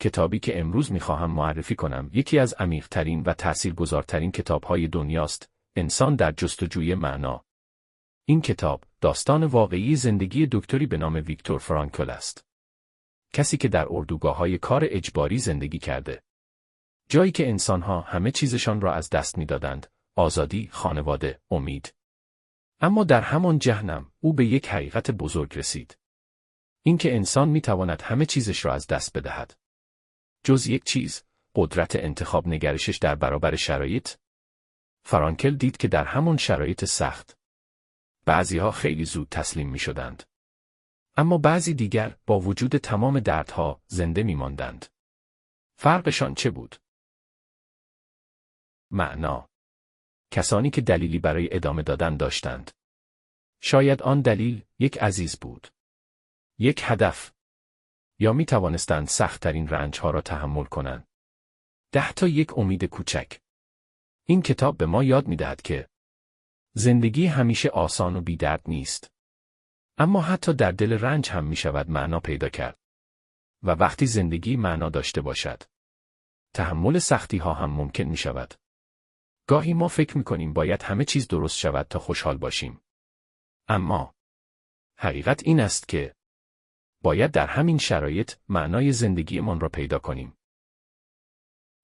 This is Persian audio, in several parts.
کتابی که امروز میخواهم معرفی کنم یکی از عمیق‌ترین و تأثیرگذارترین کتاب‌های دنیاست، انسان در جستجوی معنا. این کتاب داستان واقعی زندگی دکتری به نام ویکتور فرانکل است. کسی که در اردوگاه‌های کار اجباری زندگی کرده. جایی که انسان‌ها همه چیزشان را از دست می‌دادند، آزادی، خانواده، امید. اما در همان جهنم، او به یک حقیقت بزرگ رسید. اینکه انسان می‌تواند همه چیزش را از دست بدهد. جز یک چیز، قدرت انتخاب نگرشش در برابر شرایط. فرانکل دید که در همان شرایط سخت، بعضی‌ها خیلی زود تسلیم می‌شدند. اما بعضی دیگر با وجود تمام دردها زنده می‌ماندند. فرقشان چه بود؟ معنا. کسانی که دلیلی برای ادامه دادن داشتند. شاید آن دلیل یک عزیز بود. یک هدف. یا می توانستند سخت‌ترین رنج‌ها را تحمل کنند. 10 تا یک امید کوچک. این کتاب به ما یاد می‌دهد که زندگی همیشه آسان و بی‌درد نیست. اما حتی در دل رنج هم می‌شود معنا پیدا کرد. و وقتی زندگی معنا داشته باشد، تحمل سختی‌ها هم ممکن می‌شود. گاهی ما فکر می‌کنیم باید همه چیز درست شود تا خوشحال باشیم. اما حقیقت این است که باید در همین شرایط معنای زندگیمان را پیدا کنیم.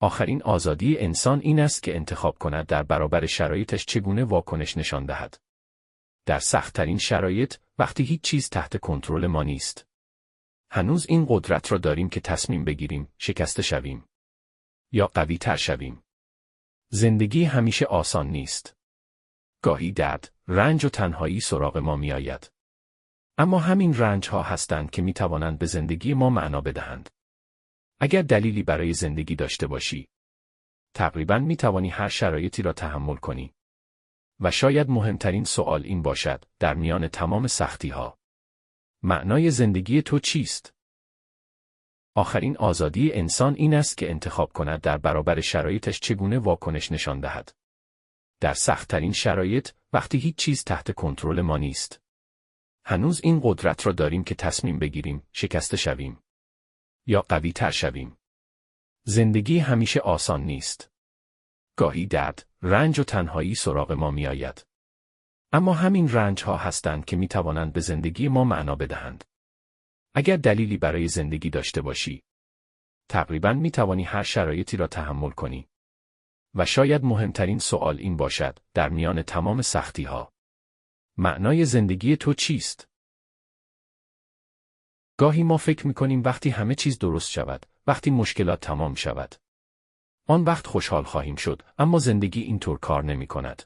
آخرین آزادی انسان این است که انتخاب کند در برابر شرایطش چگونه واکنش نشان دهد. در سخت‌ترین شرایط، وقتی هیچ چیز تحت کنترل ما نیست، هنوز این قدرت را داریم که تصمیم بگیریم، شکسته شویم یا قوی تر شویم. زندگی همیشه آسان نیست. گاهی درد، رنج و تنهایی سراغ ما می آید. اما همین رنج ها هستند که می توانند به زندگی ما معنا بدهند. اگر دلیلی برای زندگی داشته باشی، تقریباً می توانی هر شرایطی را تحمل کنی. و شاید مهمترین سوال این باشد، در میان تمام سختی ها، معنای زندگی تو چیست؟ آخرین آزادی انسان این است که انتخاب کند در برابر شرایطش چگونه واکنش نشان دهد. در سخت‌ترین شرایط، وقتی هیچ چیز تحت کنترل ما نیست، هنوز این قدرت را داریم که تصمیم بگیریم، شکسته شویم یا قوی تر شویم. زندگی همیشه آسان نیست. گاهی درد، رنج و تنهایی سراغ ما می آید. اما همین رنج ها هستند که می توانند به زندگی ما معنا بدهند. اگر دلیلی برای زندگی داشته باشی، تقریباً می توانی هر شرایطی را تحمل کنی. و شاید مهمترین سوال این باشد، در میان تمام سختی ها، معنای زندگی تو چیست؟ گاهی ما فکر می کنیم وقتی همه چیز درست شود، وقتی مشکلات تمام شود، آن وقت خوشحال خواهیم شد، اما زندگی اینطور کار نمی کند.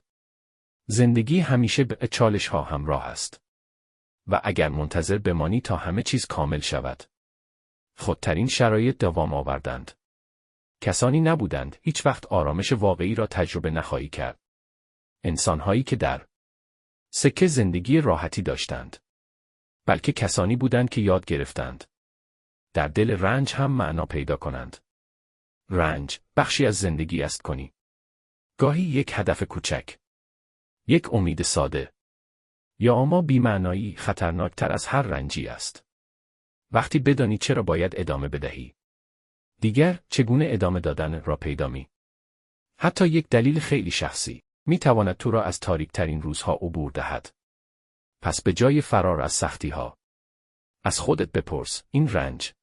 زندگی همیشه به چالش ها همراه است. و اگر منتظر بمانی تا همه چیز کامل شود، خودترین شرایط دوام آوردند. کسانی نبودند، هیچ وقت آرامش واقعی را تجربه نخواهی کرد. انسان‌هایی که در سکه زندگی راحتی داشتند. بلکه کسانی بودند که یاد گرفتند در دل رنج هم معنا پیدا کنند. رنج بخشی از زندگی است کنی. گاهی یک هدف کوچک، یک امید ساده، یا اما بی‌معنایی خطرناکتر از هر رنجی است. وقتی بدانی چرا باید ادامه بدهی، دیگر چگونه ادامه دادن را پیدا می. حتی یک دلیل خیلی شخصی می تواند تو را از تاریک‌ترین روزها عبور دهد. پس به جای فرار از سختی‌ها، از خودت بپرس، این رنج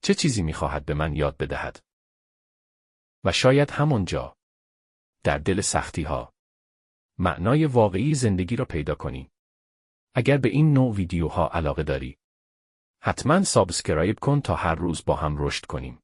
چه چیزی می خواهد به من یاد بدهد؟ و شاید همونجا، در دل سختی‌ها، معنای واقعی زندگی را پیدا کنی. اگر به این نوع ویدیوها علاقه داری، حتما سابسکرایب کن تا هر روز با هم رشد کنیم.